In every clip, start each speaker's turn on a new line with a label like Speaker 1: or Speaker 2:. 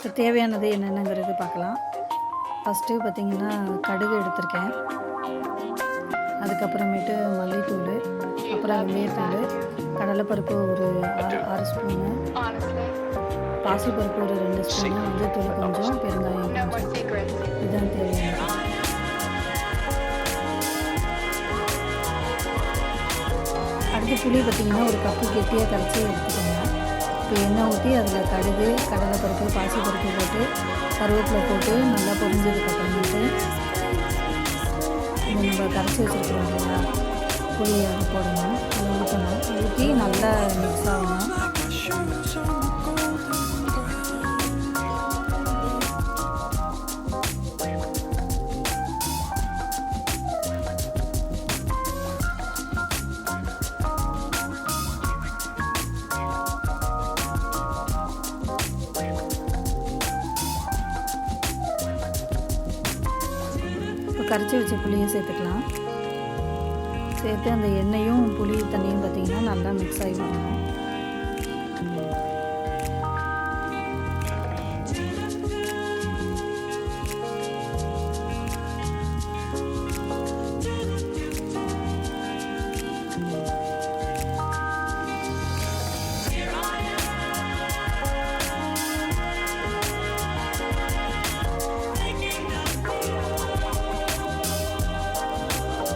Speaker 1: இப்போ தேவையானது என்னென்னங்கிறது பார்க்கலாம். ஃபஸ்ட்டு பார்த்திங்கன்னா கடுகு எடுத்திருக்கேன், அதுக்கப்புறமேட்டு மல்லித்தூள், அப்புறம் வெந்தயத்தூள், கடலைப்பருப்பு ஒரு 6 ஸ்பூனு, பாசிப்பருப்பு ஒரு 2 ஸ்பூனு, மஞ்சத்தூள் கொஞ்சம், பெருங்காயம் கொஞ்சம், இதுதான் தேவையானது. அடுத்து புளி பார்த்திங்கன்னா ஒரு கப்பு கெட்டியாக கரைச்சி எடுத்துக்கோங்க. இப்போ எண்ணெய் ஊற்றி அதில் கடுகு, கடலைப்பருப்பு, பாசிப்பருப்பு போட்டு கருவேப்பிலை போட்டு நல்லா பொரிஞ்சதுக்கப்புறமேட்டு இந்த நம்ம கரைச்சி வச்சுருக்கிறோம் இல்லையா புளியை அது போடணும், அதை ஊற்றணும். ஊற்றி நல்லா மிக்ஸ் ஆகணும். கரைச்சி வச்ச புளியும் சேர்த்துக்கலாம். சேர்த்து அந்த எண்ணெயும் புளி தண்ணியும் பார்த்திங்கன்னா நல்லா மிக்ஸ் ஆகி வரணும்.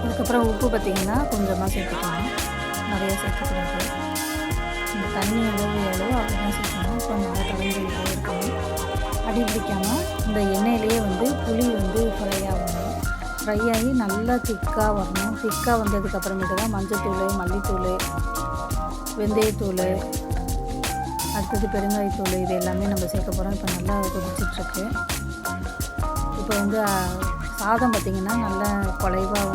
Speaker 1: அதுக்கப்புறம் உப்பு பார்த்திங்கன்னா கொஞ்சமாக சேர்த்துக்கலாம், நிறையா சேர்க்கக்கூடாது. இந்த தண்ணி அளவு எவ்வளோ அப்படிதான் சேர்க்கணும். இப்போ நல்லா கலந்துக்கிட்டே இருக்கணும். அடி பிடிக்காமல் இந்த எண்ணெயிலேயே புளி ஃப்ரை ஆகணும். ஃப்ரை ஆகி நல்லா திக்காக வரணும். திக்காக வந்ததுக்கப்புறமேட்டு தான் மஞ்சத்தூள், மல்லித்தூள், வெந்தயத்தூள், அடுத்தது பெருங்காயத்தூள், இது எல்லாமே நம்ம சேர்க்க போகிறோம். இப்போ நல்லா கொதிச்சிட்ருக்கு. இப்போ சாதம் பார்த்திங்கன்னா நல்லா குலைவாக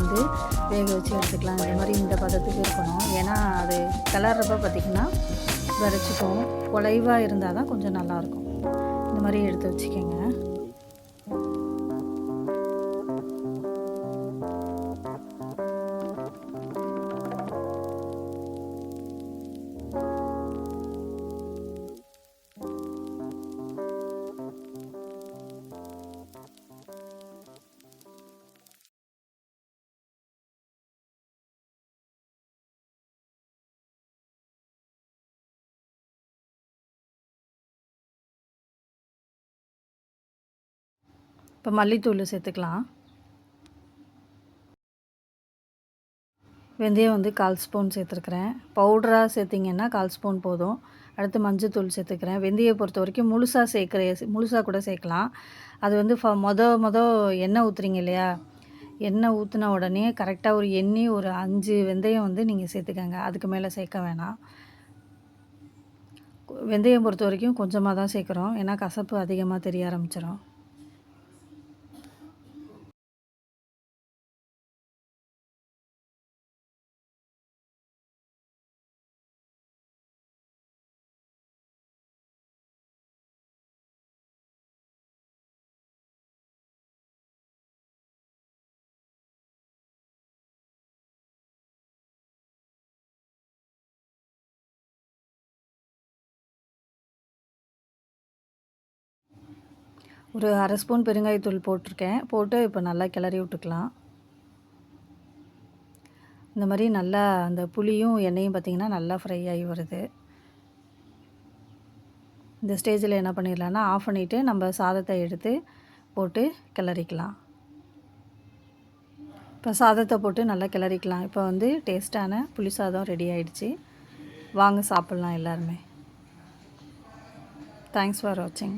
Speaker 1: வேக வச்சு எடுத்துக்கலாம். இந்த மாதிரி இந்த பதத்துக்கு இருக்கணும். ஏன்னா அது கிளறப்ப பார்த்திங்கன்னா விரைச்சிக்கும். குலைவாக இருந்தால் தான் கொஞ்சம் நல்லாயிருக்கும். இந்த மாதிரி எடுத்து வச்சுக்கோங்க. இப்போ மல்லித்தூள் சேர்த்துக்கலாம். வெந்தயம் 1/4 ஸ்பூன் சேர்த்துருக்குறேன். பவுடராக சேர்த்திங்கன்னா 1/4 ஸ்பூன் போதும். அடுத்து மஞ்சத்தூள் சேர்த்துக்கிறேன். வெந்தயம் பொறுத்த வரைக்கும் முழுசாக கூட சேர்க்கலாம். அது எண்ணெய் ஊற்றுறீங்க இல்லையா, எண்ணெய் ஊற்றின உடனே கரெக்டாக ஒரு எண்ணி ஒரு 5 வெந்தயம் நீங்கள் சேர்த்துக்கங்க. அதுக்கு மேலே சேர்க்க வேணாம். வெந்தயம் பொறுத்த வரைக்கும் கொஞ்சமாக தான் சேர்க்குறோம், ஏன்னா கசப்பு அதிகமாக தெரிய ஆரம்பிச்சிடும். ஒரு 1/2 ஸ்பூன் பெருங்காயத்தூள் போட்டு இப்போ நல்லா கிளறி விட்டுக்கலாம். இந்த மாதிரி நல்லா அந்த புளியும் எண்ணெயும் பார்த்திங்கன்னா நல்லா ஃப்ரை ஆகி வருது. இந்த ஸ்டேஜில் என்ன பண்ணிடலான்னா ஆஃப் பண்ணிவிட்டு நம்ம சாதத்தை எடுத்து போட்டு கிளறிக்கலாம். இப்போ சாதத்தை போட்டு நல்லா கிளறிக்கலாம். இப்போ டேஸ்ட்டான புளி சாதம் ரெடி ஆகிடுச்சு. வாங்க சாப்பிட்லாம் எல்லாருமே. தேங்க்ஸ் ஃபார் வாட்சிங்.